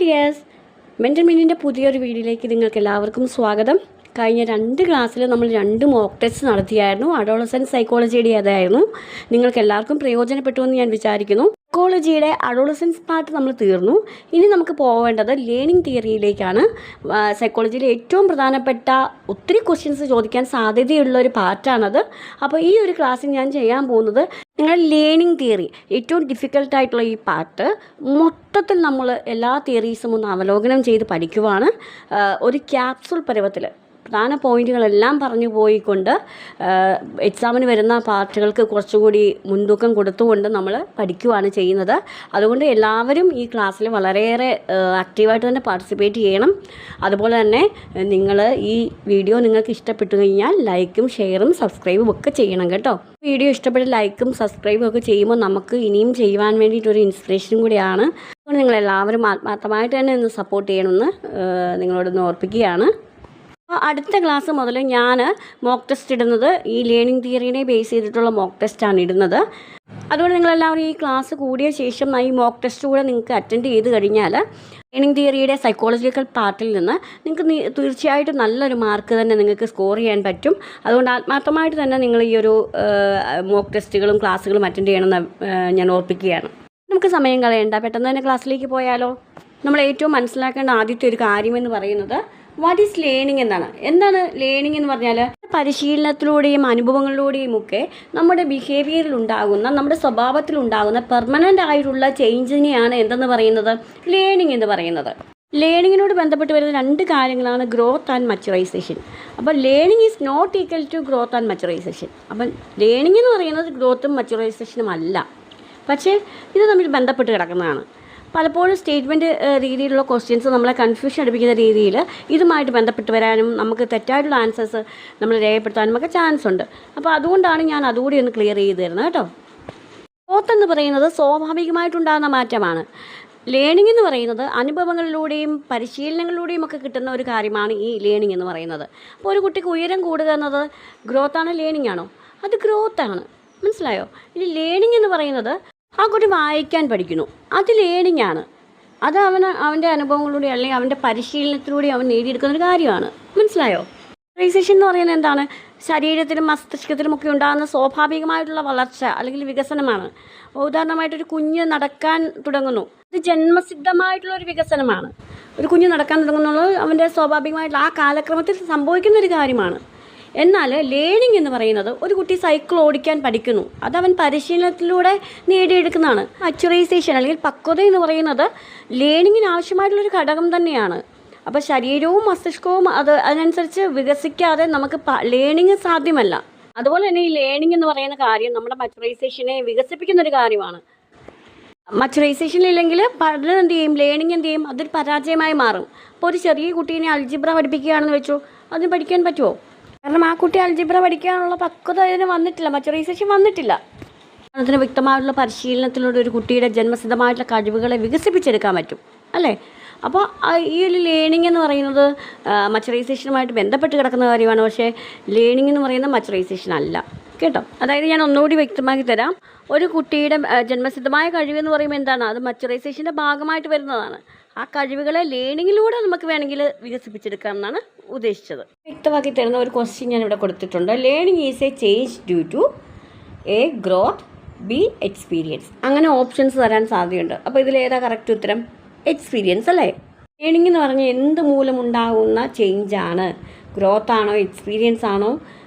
Dears, mental മിനിൻ്റെ പുതിയൊരു വീഡിയോയിലേക്ക് നിങ്ങൾക്ക് എല്ലാവർക്കും സ്വാഗതം. കഴിഞ്ഞ 2 ക്ലാസ്സിൽ നമ്മൾ 2 മോക്ക് ടെസ്റ്റ് നടത്തിയായിരുന്നു. അഡോളസൻസ് സൈക്കോളജിയുടെ അതായിരുന്നു. നിങ്ങൾക്ക് എല്ലാവർക്കും പ്രയോജനപ്പെട്ടു എന്ന് ഞാൻ വിചാരിക്കുന്നു. സൈക്കോളജിയുടെ അഡോളസൻസ് പാർട്ട് നമ്മൾ തീർന്നു. ഇനി നമുക്ക് പോവേണ്ടത് ലേണിംഗ് തിയറിയിലേക്കാണ്. സൈക്കോളജിയിലെ ഏറ്റവും പ്രധാനപ്പെട്ട ഒത്തിരി ക്വസ്റ്റ്യൻസ് ചോദിക്കാൻ സാധ്യതയുള്ള ഒരു പാർട്ടാണത്. അപ്പോൾ ഈ ഒരു ക്ലാസ്സിൽ ഞാൻ ചെയ്യാൻ പോകുന്നത് നിങ്ങൾ ലേണിംഗ് തിയറി, ഏറ്റവും ഡിഫിക്കൽട്ടായിട്ടുള്ള ഈ പാർട്ട് മൊത്തത്തിൽ നമ്മൾ എല്ലാ തിയറീസും ഒന്ന് അവലോകനം ചെയ്ത് പഠിക്കുവാണ്. ഒരു ക്യാപ്സുൾ പരുവത്തിൽ പ്രധാന പോയിന്റുകളെല്ലാം പറഞ്ഞു പോയിക്കൊണ്ട് എക്സാമിന് വരുന്ന പാർട്ടുകൾക്ക് കുറച്ചുകൂടി മുൻതൂക്കം കൊടുത്തുകൊണ്ട് നമ്മൾ പഠിക്കുകയാണ് ചെയ്യുന്നത്. അതുകൊണ്ട് എല്ലാവരും ഈ ക്ലാസ്സിൽ വളരെയേറെ ആക്റ്റീവായിട്ട് തന്നെ പാർട്ടിസിപ്പേറ്റ് ചെയ്യണം. അതുപോലെ തന്നെ നിങ്ങൾ ഈ വീഡിയോ നിങ്ങൾക്ക് ഇഷ്ടപ്പെട്ടു കഴിഞ്ഞാൽ ലൈക്കും ഷെയറും സബ്സ്ക്രൈബും ഒക്കെ ചെയ്യണം കേട്ടോ. വീഡിയോ ഇഷ്ടപ്പെട്ട് ലൈക്കും സബ്സ്ക്രൈബും ഒക്കെ ചെയ്യുമ്പോൾ നമുക്ക് ഇനിയും ചെയ്യുവാൻ വേണ്ടിയിട്ടൊരു ഇൻസ്പിറേഷനും കൂടിയാണ്. അതുകൊണ്ട് നിങ്ങളെല്ലാവരും ആത്മാർത്ഥമായിട്ട് തന്നെ ഒന്ന് സപ്പോർട്ട് ചെയ്യണമെന്ന് നിങ്ങളോടൊന്ന് ഓർപ്പിക്കുകയാണ്. അടുത്ത ക്ലാസ് മുതൽ ഞാൻ മോക്ക് ടെസ്റ്റ് ഇടുന്നത് ഈ ലേണിംഗ് തിയറിനെ ബേസ് ചെയ്തിട്ടുള്ള മോക്ക് ടെസ്റ്റാണ് ഇടുന്നത്. അതുകൊണ്ട് നിങ്ങളെല്ലാവരും ഈ ക്ലാസ് കൂടിയ ശേഷം ഈ മോക്ക് ടെസ്റ്റ് കൂടെ നിങ്ങൾക്ക് അറ്റൻഡ് ചെയ്ത് കഴിഞ്ഞാൽ ലേണിംഗ് തിയറിയുടെ സൈക്കോളജിക്കൽ പാർട്ടിൽ നിന്ന് നിങ്ങൾക്ക് തീർച്ചയായിട്ടും നല്ലൊരു മാർക്ക് തന്നെ നിങ്ങൾക്ക് സ്കോർ ചെയ്യാൻ പറ്റും. അതുകൊണ്ട് ആത്മാർത്ഥമായിട്ട് തന്നെ നിങ്ങൾ ഈ ഒരു മോക്ക് ടെസ്റ്റുകളും ക്ലാസ്സുകളും അറ്റൻഡ് ചെയ്യണമെന്ന് ഞാൻ ഓർപ്പിക്കുകയാണ്. നമുക്ക് സമയം കളയണ്ട, പെട്ടെന്ന് തന്നെ ക്ലാസ്സിലേക്ക് പോയാലോ. നമ്മൾ ഏറ്റവും മനസ്സിലാക്കേണ്ട ആദ്യത്തെ ഒരു കാര്യമെന്ന് പറയുന്നത് വാട്ട് ഈസ് ലേണിംഗ് എന്നാണ്. എന്താണ് ലേണിംഗ് എന്ന് പറഞ്ഞാൽ പരിശീലനത്തിലൂടെയും അനുഭവങ്ങളിലൂടെയും ഒക്കെ നമ്മുടെ ബിഹേവിയറിൽ ഉണ്ടാകുന്ന, നമ്മുടെ സ്വഭാവത്തിൽ ഉണ്ടാകുന്ന പെർമനൻ്റ് ആയിട്ടുള്ള ചേഞ്ചിനെയാണ് എന്തെന്ന് പറയുന്നത്, ലേണിംഗ് എന്ന് പറയുന്നത്. ലേണിങ്ങിനോട് ബന്ധപ്പെട്ട് വരുന്ന 2 കാര്യങ്ങളാണ് ഗ്രോത്ത് ആൻഡ് മച്ചുറൈസേഷൻ. അപ്പോൾ learning is not equal to growth and maturisation. അപ്പം ലേണിംഗ് എന്ന് പറയുന്നത് ഗ്രോത്തും മച്ചുറൈസേഷനും അല്ല, പക്ഷേ ഇത് തമ്മിൽ ബന്ധപ്പെട്ട് കിടക്കുന്നതാണ്. പലപ്പോഴും സ്റ്റേറ്റ്മെൻറ്റ് രീതിയിലുള്ള ക്വസ്റ്റ്യൻസ് നമ്മളെ കൺഫ്യൂഷൻ അടുപ്പിക്കുന്ന രീതിയിൽ ഇതുമായിട്ട് ബന്ധപ്പെട്ട് വരാനും നമുക്ക് തെറ്റായിട്ടുള്ള ആൻസേഴ്സ് നമ്മൾ രേഖപ്പെടുത്താനും ഒക്കെ ചാൻസ് ഉണ്ട്. അപ്പോൾ അതുകൊണ്ടാണ് ഞാൻ അതുകൂടി ഒന്ന് ക്ലിയർ ചെയ്ത് തരുന്നത് കേട്ടോ. ഗ്രോത്ത് എന്ന് പറയുന്നത് സ്വാഭാവികമായിട്ടുണ്ടാകുന്ന മാറ്റമാണ്. ലേണിംഗ് എന്ന് പറയുന്നത് അനുഭവങ്ങളിലൂടെയും പരിശീലനങ്ങളിലൂടെയും ഒക്കെ കിട്ടുന്ന ഒരു കാര്യമാണ് ഈ ലേണിംഗ് എന്ന് പറയുന്നത്. അപ്പോൾ ഒരു കുട്ടിക്ക് ഉയരം കൂടുക എന്നത് ഗ്രോത്താണോ ലേണിംഗ് ആണോ? അത് ഗ്രോത്താണ്, മനസ്സിലായോ? ഇനി ലേണിംഗ് എന്ന് പറയുന്നത് ആ കുട്ടി വായിക്കാൻ പഠിക്കുന്നു, അത് ലേണിംഗ് ആണ്. അത് അവൻ്റെ അനുഭവങ്ങളിലൂടെ അല്ലെങ്കിൽ അവൻ്റെ പരിശീലനത്തിലൂടെ അവൻ നേടിയെടുക്കുന്നൊരു കാര്യമാണ്, മനസ്സിലായോ? മച്ചുറൈസേഷൻ എന്ന് പറയുന്നത് എന്താണ്? ശരീരത്തിലും മസ്തിഷ്കത്തിലും ഒക്കെ ഉണ്ടാകുന്ന സ്വാഭാവികമായിട്ടുള്ള വളർച്ച അല്ലെങ്കിൽ വികസനമാണ്. ഉദാഹരണമായിട്ടൊരു കുഞ്ഞ് നടക്കാൻ തുടങ്ങുന്നു, ഇത് ജന്മസിദ്ധമായിട്ടുള്ളൊരു വികസനമാണ്. ഒരു കുഞ്ഞ് നടക്കാൻ തുടങ്ങുന്നുള്ളത് അവൻ്റെ സ്വാഭാവികമായിട്ടുള്ള ആ കാലക്രമത്തിൽ സംഭവിക്കുന്നൊരു കാര്യമാണ്. എന്നാൽ ലേണിംഗ് എന്ന് പറയുന്നത് ഒരു കുട്ടി സൈക്കിൾ ഓടിക്കാൻ പഠിക്കുന്നു, അത് അവൻ പരിശീലനത്തിലൂടെ നേടിയെടുക്കുന്നതാണ്. മച്ചുറൈസേഷൻ അല്ലെങ്കിൽ പക്വത എന്ന് പറയുന്നത് ലേണിങ്ങിന് ആവശ്യമായിട്ടുള്ളൊരു ഘടകം തന്നെയാണ്. അപ്പോൾ ശരീരവും മസ്തിഷ്കവും അതിനനുസരിച്ച് വികസിക്കാതെ നമുക്ക് ലേണിംഗ് സാധ്യമല്ല. അതുപോലെ തന്നെ ഈ ലേണിംഗ് എന്ന് പറയുന്ന കാര്യം നമ്മുടെ മച്ചുറൈസേഷനെ വികസിപ്പിക്കുന്നൊരു കാര്യമാണ്. മച്ചുറൈസേഷൻ ഇല്ലെങ്കിൽ പഠനം എന്ത് ചെയ്യും, ലേണിംഗ് എന്ത് ചെയ്യും, അതൊരു പരാജയമായി മാറും. അപ്പോൾ ഒരു ചെറിയ കുട്ടീനെ അൽജിബ്ര പഠിപ്പിക്കുകയാണെന്ന് വെച്ചോ, അതിന് പഠിക്കാൻ പറ്റുമോ? കാരണം ആ കുട്ടി അൽജിബ്ര പഠിക്കാനുള്ള പക്വത അതിന് വന്നിട്ടില്ല, മച്ചുറൈസേഷൻ വന്നിട്ടില്ല. അതിന് വ്യക്തമായിട്ടുള്ള പരിശീലനത്തിലൂടെ ഒരു കുട്ടിയുടെ ജന്മസിദ്ധമായിട്ടുള്ള കഴിവുകളെ വികസിപ്പിച്ചെടുക്കാൻ പറ്റും, അല്ലേ? അപ്പോൾ ഈ ഒരു ലേണിംഗ് എന്ന് പറയുന്നത് മച്ചുറൈസേഷനുമായിട്ട് ബന്ധപ്പെട്ട് കിടക്കുന്ന കാര്യമാണ്. പക്ഷേ ലേണിംഗ് എന്ന് പറയുന്നത് മച്ചുറൈസേഷൻ അല്ല കേട്ടോ. അതായത് ഞാൻ ഒന്നുകൂടി വ്യക്തമാക്കി തരാം. ഒരു കുട്ടിയുടെ ജന്മസിദ്ധമായ കഴിവെന്ന് പറയുമ്പോൾ എന്താണ്? അത് മച്ചുറൈസേഷൻ്റെ ഭാഗമായിട്ട് വരുന്നതാണ്. ആ കഴിവുകളെ ലേണിങ്ങിലൂടെ നമുക്ക് വേണമെങ്കിൽ വികസിപ്പിച്ചെടുക്കാം എന്നാണ് ഉദ്ദേശിച്ചത്. വ്യക്തമാക്കി തരുന്ന ഒരു ക്വസ്റ്റ്യൻ ഞാൻ ഇവിടെ കൊടുത്തിട്ടുണ്ട്. Learning is a change due to a growth, B experience. അങ്ങനെ ഓപ്ഷൻസ് തരാൻ സാധ്യതയുണ്ട്. അപ്പോൾ ഇതിലേതാ കറക്റ്റ് ഉത്തരം? എക്സ്പീരിയൻസ് അല്ലേ? ലേണിംഗ് എന്ന് പറഞ്ഞാൽ എന്ത് മൂലം ഉണ്ടാകുന്ന ചേഞ്ചാണ്? ഗ്രോത്ത് ആണോ, എക്സ്പീരിയൻസ് ആണോ,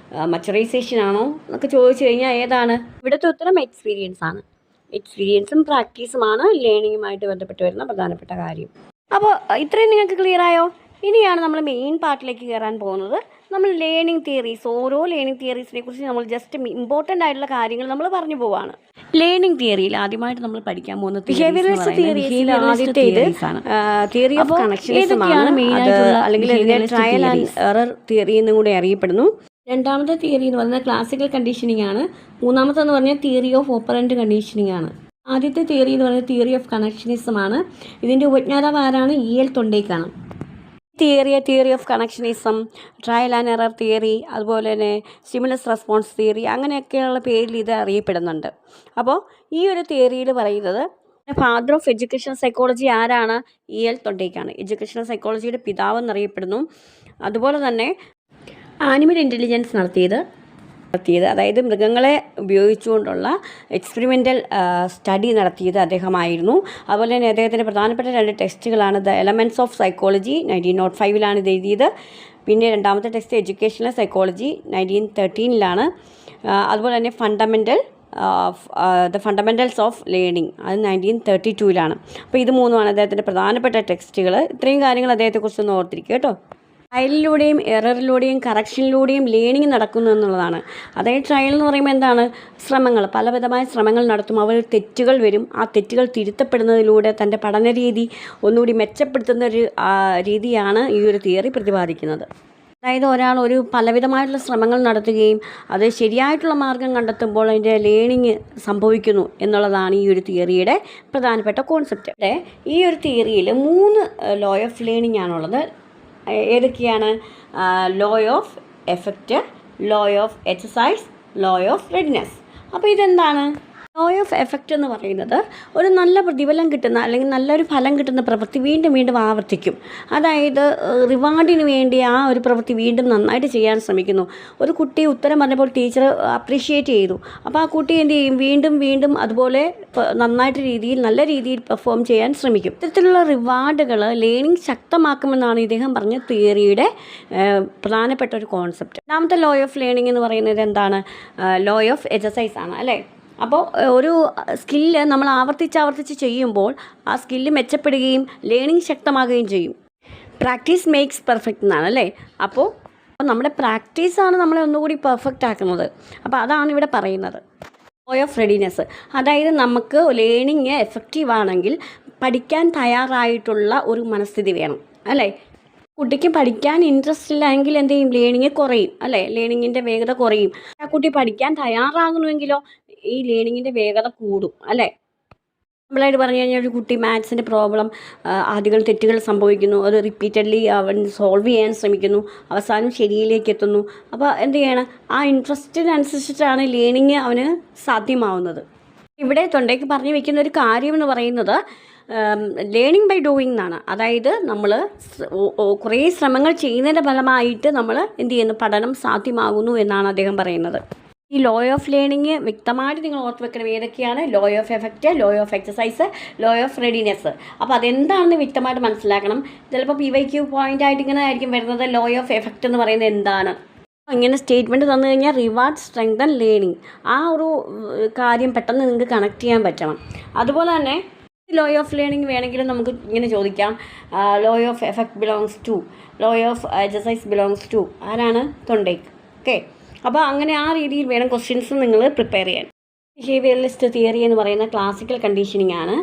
മച്ചുറൈസേഷൻ ആണോ എന്നൊക്കെ ചോദിച്ചു കഴിഞ്ഞാൽ ഏതാണ്? ഇവിടുത്തെ ഉത്തരം എക്സ്പീരിയൻസ് ആണ്. എക്സ്പീരിയൻസും പ്രാക്ടീസുമാണ് ലേണിങ്ങുമായിട്ട് ബന്ധപ്പെട്ട് വരുന്ന പ്രധാനപ്പെട്ട കാര്യം. അപ്പോൾ ഇത്രയും നിങ്ങൾക്ക് ക്ലിയർ ആയോ? ഇനിയാണ് നമ്മൾ മെയിൻ പാർട്ടിലേക്ക് കയറാൻ പോകുന്നത്. നമ്മൾ ലേണിംഗ് തിയറീസ്, ഓരോ ലേണിംഗ് തിയറീസിനെ കുറിച്ച് നമ്മൾ ജസ്റ്റ് ഇമ്പോർട്ടൻ്റ് ആയിട്ടുള്ള കാര്യങ്ങൾ നമ്മൾ പറഞ്ഞു പോവാണ്. ലേണിംഗ് തിയറിയിൽ ആദ്യമായിട്ട് നമ്മൾ പഠിക്കാൻ പോകുന്നത് ബിഹേവിയറിസ്റ്റ് തിയറീസിൽ ആദ്യത്തേത് തിയറി ഓഫ് കണക്ഷനിസമാണ് മെയിൻ ആയിട്ടുള്ള, അല്ലെങ്കിൽ ട്രയൽ ആൻഡ് എറർ തിയറി എന്നും കൂടെ അറിയപ്പെടുന്നു. രണ്ടാമത്തെ തിയറി എന്ന് പറയുന്നത് ക്ലാസിക്കൽ കണ്ടീഷനിങ് ആണ്. മൂന്നാമത്തെന്ന് പറഞ്ഞാൽ തിയറി ഓഫ് ഓപ്പറൻറ്റ് കണ്ടീഷനിങ് ആണ്. ആദ്യത്തെ തിയറി എന്ന് പറയുന്നത് തിയറി ഓഫ് കണക്ഷനിസം ആണ്. ഇതിൻ്റെ ഉപജ്ഞാതാവ് ആരാണ്? E.L. തൊണ്ടേക്കാണ്. Theory of connectionism, trial and error theory, അതുപോലെ തന്നെ സ്റ്റിമുലസ് റെസ്പോൺസ് തിയറി, അങ്ങനെയൊക്കെയുള്ള പേരിൽ ഇത് അറിയപ്പെടുന്നുണ്ട്. അപ്പോൾ ഈ ഒരു തിയറിയിൽ പറയുന്നത് ഫാദർ ഓഫ് എഡ്യൂക്കേഷണൽ സൈക്കോളജി ആരാണ്? E.L. തൊണ്ടേക്കാണ്. എഡ്യൂക്കേഷണൽ സൈക്കോളജിയുടെ പിതാവ് എന്നറിയപ്പെടുന്നു. അതുപോലെ തന്നെ ആനിമൽ ഇൻ്റലിജൻസ് നടത്തിയത്, അതായത് മൃഗങ്ങളെ ഉപയോഗിച്ചുകൊണ്ടുള്ള എക്സ്പെരിമെൻ്റൽ സ്റ്റഡി നടത്തിയത് അദ്ദേഹമായിരുന്നു. അതുപോലെ തന്നെ അദ്ദേഹത്തിൻ്റെ പ്രധാനപ്പെട്ട 2 ടെക്സ്റ്റുകളാണ് ദ എലമെൻറ്റ്സ് ഓഫ് സൈക്കോളജി 1905 ഇത് എഴുതിയത്. പിന്നെ രണ്ടാമത്തെ ടെക്സ്റ്റ് എഡ്യൂക്കേഷണൽ സൈക്കോളജി 1913 അതുപോലെ തന്നെ ദ ഫണ്ടമെൻ്റൽസ് ഓഫ് ലേണിംഗ് അത് 1932 അപ്പോൾ ഇത് 3 അദ്ദേഹത്തിൻ്റെ പ്രധാനപ്പെട്ട ടെക്സ്റ്റുകൾ. ഇത്രയും കാര്യങ്ങൾ അദ്ദേഹത്തെക്കുറിച്ചൊന്ന് ഓർത്തിരിക്കുക കേട്ടോ. ട്രയലിലൂടെയും എററിലൂടെയും കറക്ഷനിലൂടെയും ലേണിംഗ് നടക്കുന്നു എന്നുള്ളതാണ്. അതായത് ട്രയൽ എന്ന് പറയുമ്പോൾ എന്താണ്? ശ്രമങ്ങൾ, പലവിധമായ ശ്രമങ്ങൾ നടത്തും, അവർ തെറ്റുകൾ വരും, ആ തെറ്റുകൾ തിരുത്തപ്പെടുന്നതിലൂടെ തൻ്റെ പഠന രീതി ഒന്നുകൂടി മെച്ചപ്പെടുത്തുന്ന ഒരു രീതിയാണ് ഈ ഒരു തിയറി പ്രതിപാദിക്കുന്നത്. അതായത് ഒരാൾ പലവിധമായിട്ടുള്ള ശ്രമങ്ങൾ നടത്തുകയും അത് ശരിയായിട്ടുള്ള മാർഗം കണ്ടെത്തുമ്പോൾ അതിൻ്റെ ലേണിംഗ് സംഭവിക്കുന്നു എന്നുള്ളതാണ് ഈ ഒരു തിയറിയുടെ പ്രധാനപ്പെട്ട കോൺസെപ്റ്റ്. ഈ ഒരു തിയറിയിൽ 3 ലോ ഓഫ് ലേണിംഗ് ആണുള്ളത്. ഏതൊക്കെയാണ്? Law of effect, law of exercise, law of readiness. അപ്പോൾ ഇതെന്താണ്? ലോ ഓഫ് എഫക്റ്റ് എന്ന് പറയുന്നത് ഒരു നല്ല പ്രതിഫലം കിട്ടുന്ന അല്ലെങ്കിൽ നല്ലൊരു ഫലം കിട്ടുന്ന പ്രവൃത്തി വീണ്ടും വീണ്ടും ആവർത്തിക്കും. അതായത് റിവാർഡിന് വേണ്ടി ആ ഒരു പ്രവൃത്തി വീണ്ടും നന്നായിട്ട് ചെയ്യാൻ ശ്രമിക്കുന്നു. ഒരു കുട്ടി ഉത്തരം പറഞ്ഞപ്പോൾ ടീച്ചർ അപ്രീഷിയേറ്റ് ചെയ്തു. അപ്പോൾ ആ കുട്ടി എന്ത് ചെയ്യും? വീണ്ടും വീണ്ടും അതുപോലെ നല്ല രീതിയിൽ പെർഫോം ചെയ്യാൻ ശ്രമിക്കും. ഇത്തരത്തിലുള്ള റിവാർഡുകൾ ലേണിംഗ് ശക്തമാക്കുമെന്നാണ് ഇദ്ദേഹം പറഞ്ഞ തിയറിയുടെ പ്രധാനപ്പെട്ട ഒരു കോൺസെപ്റ്റ്. രണ്ടാമത്തെ ലോ ഓഫ് ലേണിംഗ് എന്ന് പറയുന്നത് എന്താണ്? ലോ ഓഫ് എക്സസൈസ് ആണ്, അല്ലേ? അപ്പോൾ ഒരു സ്കില്ല് നമ്മൾ ആവർത്തിച്ച് ചെയ്യുമ്പോൾ ആ സ്കില്ല് മെച്ചപ്പെടുകയും ലേണിംഗ് ശക്തമാകുകയും ചെയ്യും. പ്രാക്ടീസ് മേക്സ് പെർഫെക്റ്റ് എന്നാണ്, അല്ലേ? അപ്പോൾ നമ്മുടെ പ്രാക്ടീസാണ് നമ്മളെ ഒന്നുകൂടി പെർഫെക്റ്റ് ആക്കുന്നത്. അപ്പോൾ അതാണ് ഇവിടെ പറയുന്നത്. ലോ ഓഫ് റെഡിനെസ്, അതായത് നമുക്ക് ലേണിംഗ് എഫക്റ്റീവ് ആണെങ്കിൽ പഠിക്കാൻ തയ്യാറായിട്ടുള്ള ഒരു മനസ്ഥിതി വേണം, അല്ലേ? കുട്ടിക്ക് പഠിക്കാൻ ഇൻട്രസ്റ്റ് ഇല്ലെങ്കിൽ എന്ത് ചെയ്യും? ലേണിംഗ് കുറയും, അല്ലേ? ലേണിങ്ങിൻ്റെ വേഗത കുറയും. ആ കുട്ടി പഠിക്കാൻ തയ്യാറാകണമെങ്കിലോ ഈ ലേണിങ്ങിൻ്റെ വേഗത കൂടും, അല്ലേ? നമ്മളായിട്ട് പറഞ്ഞു കഴിഞ്ഞാൽ ഒരു കുട്ടി മാത്സിൻ്റെ പ്രോബ്ലം ആദ്യങ്ങൾ തെറ്റുകൾ സംഭവിക്കുന്നു, അത് റിപ്പീറ്റഡ്ലി അവൻ സോൾവ് ചെയ്യാൻ ശ്രമിക്കുന്നു, അവസാനം ശരിയിലേക്ക് എത്തുന്നു. അപ്പോൾ എന്ത് ചെയ്യണം? ആ ഇൻട്രസ്റ്റിനനുസരിച്ചിട്ടാണ് ലേണിങ് അവന് സാധ്യമാവുന്നത്. ഇവിടെ തൊണ്ടയ്ക്ക് പറഞ്ഞു വെക്കുന്ന ഒരു കാര്യം എന്ന് പറയുന്നത് ലേണിംഗ് ബൈ ഡൂയിങ് എന്നാണ്. അതായത് നമ്മൾ കുറേ ശ്രമങ്ങൾ ചെയ്യുന്നതിൻ്റെ ഫലമായിട്ട് നമ്മൾ എന്ത് ചെയ്യുന്നു? പഠനം സാധ്യമാകുന്നു എന്നാണ് അദ്ദേഹം പറയുന്നത്. ഈ ലോ ഓഫ് ലേണിംഗ് വ്യക്തമായിട്ട് നിങ്ങൾ ഓർത്ത് വെക്കണം. ഏതൊക്കെയാണ്? Law of effect, law of exercise, law of readiness. അപ്പോൾ അതെന്താണെന്ന് വ്യക്തമായിട്ട് മനസ്സിലാക്കണം. ചിലപ്പോൾ PYQ പോയിൻ്റ് ആയിട്ട് ഇങ്ങനെ ആയിരിക്കും വരുന്നത്. ലോ ഓഫ് എഫക്റ്റ് എന്ന് പറയുന്നത് എന്താണ്? ഇങ്ങനെ സ്റ്റേറ്റ്മെൻറ്റ് തന്നു കഴിഞ്ഞാൽ റിവാർഡ് സ്ട്രെങ്തൻ ലേണിംഗ്, ആ ഒരു കാര്യം പെട്ടെന്ന് നിങ്ങൾക്ക് കണക്ട് ചെയ്യാൻ പറ്റണം. അതുപോലെ തന്നെ ലോ ഓഫ് ലേണിംഗ് വേണമെങ്കിൽ നമുക്ക് ഇങ്ങനെ ചോദിക്കാം. Law of effect belongs to, law of exercise belongs to ആരാണ്? തൊണ്ടേക്ക്. ഓക്കെ, അപ്പോൾ അങ്ങനെ ആ രീതിയിൽ വേണം ക്വസ്റ്റ്യൻസ് നിങ്ങൾ പ്രിപ്പയർ ചെയ്യാൻ. ബിഹേവിയറലിസ്റ്റ് തിയറി എന്ന് പറയുന്ന ക്ലാസിക്കൽ കണ്ടീഷനിങ് ആണ്.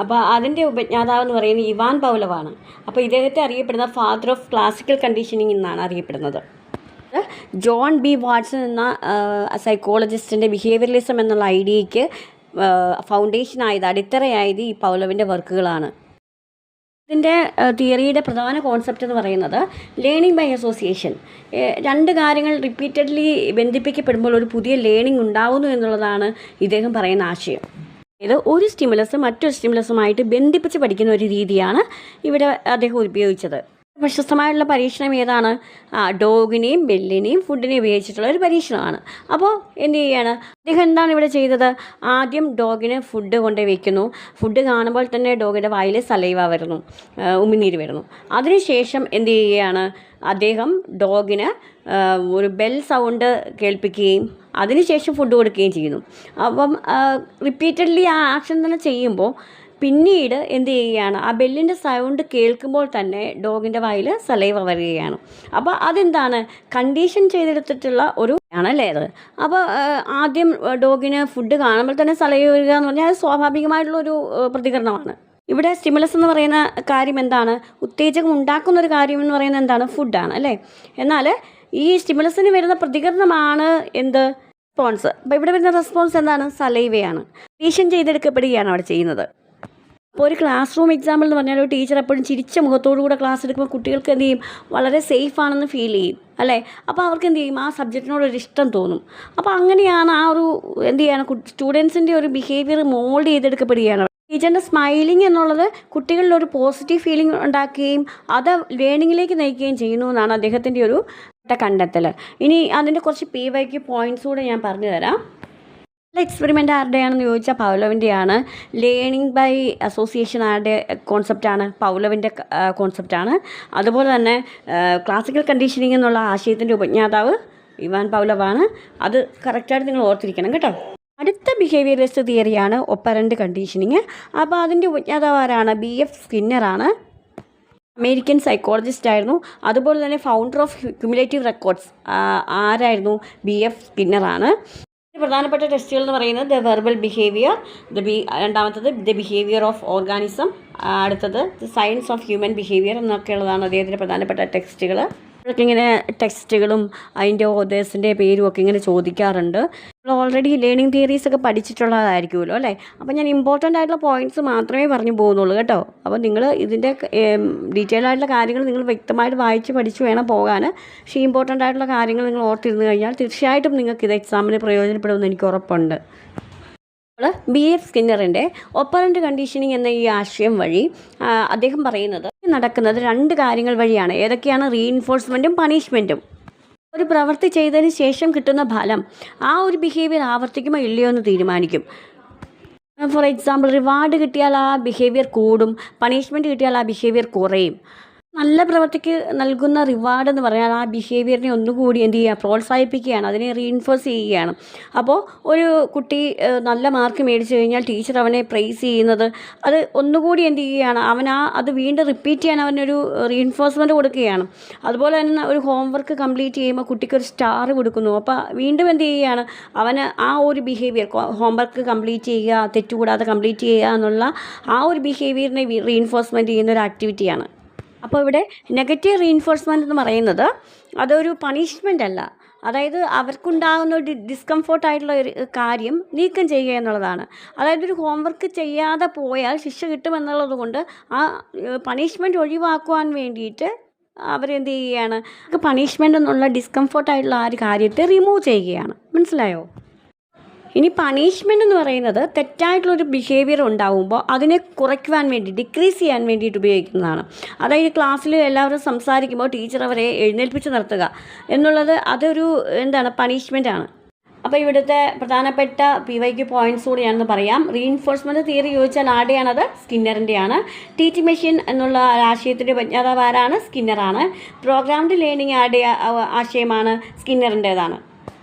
അപ്പോൾ അതിൻ്റെ ഉപജ്ഞാതാവ് എന്ന് പറയുന്നത് ഇവാൻ പൗലവാണ്. അപ്പോൾ ഇദ്ദേഹത്തെ അറിയപ്പെടുന്ന ഫാദർ ഓഫ് ക്ലാസിക്കൽ കണ്ടീഷനിങ് എന്നാണ് അറിയപ്പെടുന്നത്. ജോൺ ബി വാട്സൺ എന്ന സൈക്കോളജിസ്റ്റിൻ്റെ ബിഹേവിയറലിസം എന്നുള്ള ഐഡിയയ്ക്ക് ഫൗണ്ടേഷനായത്, അടിത്തറയായത് ഈ പൗലവിൻ്റെ വർക്കുകളാണ്. ഇതിൻ്റെ തിയറിയുടെ പ്രധാന കോൺസെപ്റ്റ് എന്ന് പറയുന്നത് ലേണിംഗ് ബൈ അസോസിയേഷൻ. 2 കാര്യങ്ങൾ റിപ്പീറ്റഡ്ലി ബന്ധിപ്പിക്കപ്പെടുമ്പോൾ ഒരു പുതിയ ലേണിംഗ് ഉണ്ടാകുന്നു എന്നുള്ളതാണ് ഇദ്ദേഹം പറയുന്ന ആശയം. ഇത് ഒരു സ്റ്റിമുലസ് മറ്റൊരു സ്റ്റിമുലസുമായിട്ട് ബന്ധിപ്പിച്ച് പഠിക്കുന്ന ഒരു രീതിയാണ് ഇവിടെ അദ്ദേഹം ഉപയോഗിച്ചത്. പ്രശസ്തമായിട്ടുള്ള പരീക്ഷണം ഏതാണ്? ഡോഗിനെയും ബെല്ലിനെയും ഫുഡിനെയും ഉപയോഗിച്ചിട്ടുള്ള ഒരു പരീക്ഷണമാണ്. അപ്പോൾ എന്ത് ചെയ്യാണ് അദ്ദേഹം? എന്താണ് ഇവിടെ ചെയ്തത്? ആദ്യം ഡോഗിന് ഫുഡ് കൊണ്ട് വയ്ക്കുന്നു. ഫുഡ് കാണുമ്പോൾ തന്നെ ഡോഗിൻ്റെ വായിൽ സലൈവ വരുന്നു, ഉമിനീര് വരുന്നു. അതിനുശേഷം എന്ത് ചെയ്യുകയാണ്? അദ്ദേഹം ഡോഗിന് ഒരു ബെൽ സൗണ്ട് കേൾപ്പിക്കുകയും അതിനുശേഷം ഫുഡ് കൊടുക്കുകയും ചെയ്യുന്നു. അപ്പം റിപ്പീറ്റഡ്ലി ആ ആക്ഷൻ തന്നെ ചെയ്യുമ്പോൾ പിന്നീട് എന്ത് ചെയ്യുകയാണ്? ആ ബെല്ലിൻ്റെ സൗണ്ട് കേൾക്കുമ്പോൾ തന്നെ ഡോഗിൻ്റെ വായിൽ സലൈവ വരികയാണ്. അപ്പോൾ അതെന്താണ്? കണ്ടീഷൻ ചെയ്തെടുത്തിട്ടുള്ള ഒരു ആണല്ലേ അത്. അപ്പോൾ ആദ്യം ഡോഗിന് ഫുഡ് കാണുമ്പോൾ തന്നെ സലൈവ വരിക എന്ന് പറഞ്ഞാൽ അത് സ്വാഭാവികമായിട്ടുള്ളൊരു പ്രതികരണമാണ്. ഇവിടെ സ്റ്റിമുലസ് എന്ന് പറയുന്ന കാര്യം എന്താണ്? ഉത്തേജകം ഉണ്ടാക്കുന്ന ഒരു കാര്യം എന്ന് പറയുന്നത് എന്താണ്? ഫുഡാണ്, അല്ലേ? എന്നാൽ ഈ സ്റ്റിമുലസിന് വരുന്ന പ്രതികരണമാണ് എന്ത്? റെസ്പോൺസ്. അപ്പോൾ ഇവിടെ വരുന്ന റെസ്പോൺസ് എന്താണ്? സലൈവയാണ്. കണ്ടീഷൻ ചെയ്തെടുക്കപ്പെടുകയാണ് അവിടെ ചെയ്യുന്നത്. അപ്പോൾ ഒരു ക്ലാസ് റൂം എക്സാമ്പിൾ എന്ന് പറഞ്ഞാൽ ഒരു ടീച്ചർ എപ്പോഴും ചിരിച്ച മുഖത്തോടുകൂടെ ക്ലാസ് എടുക്കുമ്പോൾ കുട്ടികൾക്ക് എന്ത് ചെയ്യും? വളരെ സേഫ് ആണെന്ന് ഫീൽ ചെയ്യും, അല്ലേ? അപ്പോൾ അവർക്ക് എന്ത് ചെയ്യും? ആ സബ്ജക്റ്റിനോടൊരു ഇഷ്ടം തോന്നും. അപ്പോൾ അങ്ങനെയാണ് ആ ഒരു എന്ത് ചെയ്യാണ്? സ്റ്റുഡൻസിൻ്റെ ഒരു ബിഹേവിയർ മോൾഡ് ചെയ്തെടുക്കപ്പെടുകയാണ്. ടീച്ചറിൻ്റെ സ്മൈലിംഗ് എന്നുള്ളത് കുട്ടികളിൽ ഒരു പോസിറ്റീവ് ഫീലിംഗ് ഉണ്ടാക്കുകയും അത് ലേണിങ്ങിലേക്ക് നയിക്കുകയും ചെയ്യുന്നു എന്നാണ് അദ്ദേഹത്തിൻ്റെ ഒരു കണ്ടെത്തൽ. ഇനി അതിൻ്റെ കുറച്ച് PYQ പോയിൻറ്റ്സ് കൂടെ ഞാൻ പറഞ്ഞു തരാം. എക്സ്പെരിമെൻ്റ് ആരുടെയാണെന്ന് ചോദിച്ചാൽ പൗലവിൻ്റെയാണ്. ലേണിംഗ് ബൈ അസോസിയേഷൻ ആരുടെ കോൺസെപ്റ്റാണ്? പൗലവിൻ്റെ കോൺസെപ്റ്റാണ്. അതുപോലെ തന്നെ ക്ലാസിക്കൽ കണ്ടീഷനിങ് എന്നുള്ള ആശയത്തിൻ്റെ ഉപജ്ഞാതാവ് ഇവാൻ പൗലവാണ്. അത് കറക്റ്റായിട്ട് നിങ്ങൾ ഓർത്തിരിക്കണം കേട്ടോ. അടുത്ത ബിഹേവിയറിസ്റ്റ് തിയറിയാണ് ഒപ്പറൻ്റ് കണ്ടീഷനിങ്. അപ്പോൾ അതിൻ്റെ ഉപജ്ഞാതാവ് ആരാണ്? BF സ്കിന്നറാണ്. അമേരിക്കൻ സൈക്കോളജിസ്റ്റ് ആയിരുന്നു. അതുപോലെ തന്നെ ഫൗണ്ടർ ഓഫ് ക്യുമുലേറ്റീവ് റെക്കോർഡ്സ് ആരായിരുന്നു? BF സ്കിന്നറാണ്. പ്രധാനപ്പെട്ട ടെസ്റ്റുകൾ എന്ന് പറയുന്നത് ദ വെർബൽ ബിഹേവിയർ, രണ്ടാമത്തത് ദ ബിഹേവിയർ ഓഫ് ഓർഗാനിസം, അടുത്തത് the science of human behaviour എന്നൊക്കെയുള്ളതാണ് അദ്ദേഹത്തിൻ്റെ പ്രധാനപ്പെട്ട ടെക്സ്റ്റുകൾ. ഇതൊക്കെ ഇങ്ങനെ ടെക്സ്റ്റുകളും അതിൻ്റെ ഓതേഴ്സിൻ്റെ പേരും ഒക്കെ ഇങ്ങനെ ചോദിക്കാറുണ്ട്. നമ്മൾ ഓൾറെഡി ലേണിംഗ് തിയറീസ് ഒക്കെ പഠിച്ചിട്ടുള്ളതായിരിക്കുമല്ലോ അല്ലേ. അപ്പോൾ ഞാൻ ഇമ്പോർട്ടൻ്റ് ആയിട്ടുള്ള പോയിൻറ്റ്സ് മാത്രമേ പറഞ്ഞു പോകുന്നുള്ളൂ കേട്ടോ. അപ്പോൾ നിങ്ങൾ ഇതിൻ്റെ ഡീറ്റെയിൽ ആയിട്ടുള്ള കാര്യങ്ങൾ നിങ്ങൾ വ്യക്തമായിട്ട് വായിച്ച് പഠിച്ച് വേണം പോകാൻ. പക്ഷേ ഇമ്പോർട്ടൻ്റ് ആയിട്ടുള്ള കാര്യങ്ങൾ നിങ്ങൾ ഓർത്തിരുന്ന് കഴിഞ്ഞാൽ തീർച്ചയായിട്ടും നിങ്ങൾക്ക് ഇത് എക്സാമിന് പ്രയോജനപ്പെടുമെന്ന് എനിക്ക് ഉറപ്പുണ്ട്. BF സ്കിന്നറിൻ്റെ ഒപ്പറൻ്റ് കണ്ടീഷനിങ് എന്ന ഈ ആശയം വഴി അദ്ദേഹം പറയുന്നത് നടക്കുന്നത് 2 കാര്യങ്ങൾ വഴിയാണ്. ഏതൊക്കെയാണ്? റീഇൻഫോഴ്സ്മെൻറ്റും പണിഷ്മെൻറ്റും. ഒരു പ്രവൃത്തി ചെയ്തതിന് ശേഷം കിട്ടുന്ന ഫലം ആ ഒരു ബിഹേവിയർ ആവർത്തിക്കുമോ ഇല്ലയോ എന്ന് തീരുമാനിക്കും. ഫോർ എക്സാമ്പിൾ, റിവാർഡ് കിട്ടിയാൽ ആ ബിഹേവിയർ കൂടും, പണിഷ്മെൻറ്റ് കിട്ടിയാൽ ആ ബിഹേവിയർ കുറയും. നല്ല പ്രവൃത്തിക്ക് നൽകുന്ന റിവാർഡ് എന്ന് പറഞ്ഞാൽ ആ ബിഹേവിയറിനെ ഒന്നുകൂടി എന്ത് ചെയ്യുക? പ്രോത്സാഹിപ്പിക്കുകയാണ്, അതിനെ റീഇൻഫോഴ്സ് ചെയ്യുകയാണ്. അപ്പോൾ ഒരു കുട്ടി നല്ല മാർക്ക് മേടിച്ചു കഴിഞ്ഞാൽ ടീച്ചർ അവനെ പ്രൈസ് ചെയ്യുന്നത് അത് ഒന്നുകൂടി എന്ത് ചെയ്യുകയാണ്? അത് വീണ്ടും റിപ്പീറ്റ് ചെയ്യാൻ അവനൊരു റീഇൻഫോഴ്സ്മെൻറ്റ് കൊടുക്കുകയാണ്. അതുപോലെ തന്നെ ഒരു ഹോംവർക്ക് കംപ്ലീറ്റ് ചെയ്യുമ്പോൾ കുട്ടിക്കൊരു സ്റ്റാർ കൊടുക്കുന്നു. അപ്പോൾ വീണ്ടും എന്ത് ചെയ്യുകയാണ്? അവന് ആ ഒരു ബിഹേവിയർ, ഹോംവർക്ക് കംപ്ലീറ്റ് ചെയ്യുക, തെറ്റുകൂടാതെ കംപ്ലീറ്റ് ചെയ്യുക എന്നുള്ള ആ ഒരു ബിഹേവിയറിനെ റീഇൻഫോഴ്സ്മെൻറ്റ് ചെയ്യുന്ന ഒരു ആക്ടിവിറ്റിയാണ്. അപ്പോൾ ഇവിടെ നെഗറ്റീവ് റീഇൻഫോഴ്സ്മെൻറ്റ് എന്ന് പറയുന്നത് അതൊരു പണിഷ്മെൻ്റ് അല്ല. അതായത് അവർക്കുണ്ടാകുന്ന ഒരു ഡിസ്കംഫോർട്ടായിട്ടുള്ള ഒരു കാര്യം നീക്കം ചെയ്യുക എന്നുള്ളതാണ്. അതായത് ഒരു ഹോംവർക്ക് ചെയ്യാതെ പോയാൽ ശിക്ഷ കിട്ടുമെന്നുള്ളത് കൊണ്ട് ആ പണിഷ്മെൻറ്റ് ഒഴിവാക്കുവാൻ വേണ്ടിയിട്ട് അവരെന്ത് ചെയ്യുകയാണ്? പണിഷ്മെൻ്റ് എന്നുള്ള ഡിസ്കംഫോർട്ടായിട്ടുള്ള ആ ഒരു കാര്യത്തെ റിമൂവ് ചെയ്യുകയാണ്. മനസ്സിലായോ? ഇനി പണിഷ്മെൻ്റ് എന്ന് പറയുന്നത് തെറ്റായിട്ടുള്ളൊരു ബിഹേവിയർ ഉണ്ടാകുമ്പോൾ അതിനെ കുറയ്ക്കുവാൻ വേണ്ടി, ഡിക്രീസ് ചെയ്യാൻ വേണ്ടിയിട്ട് ഉപയോഗിക്കുന്നതാണ്. അതായത് ക്ലാസ്സിൽ എല്ലാവരും സംസാരിക്കുമ്പോൾ ടീച്ചർ അവരെ എഴുന്നേൽപ്പിച്ച് നിർത്തുക എന്നുള്ളത് അതൊരു പണിഷ്മെൻ്റാണ്. അപ്പോൾ ഇവിടുത്തെ പ്രധാനപ്പെട്ട PYQ പോയിൻറ്റ്സ് കൂടി ഞാനൊന്ന് പറയാം. റീഇൻഫോഴ്സ്മെൻറ്റ് തിയറി ചോദിച്ചാൽ ആരുടെയാണത്? സ്കിന്നറിൻ്റെയാണ്. ടീച്ചിങ് മെഷീൻ എന്നുള്ള ആശയത്തിൻ്റെ ഉപജ്ഞാതാവ് ആരാണ്? സ്കിന്നറാണ്. പ്രോഗ്രാംഡ് ലേണിംഗ് ആരുടെ ആശയമാണ്? സ്കിന്നറിൻ്റേതാണ്.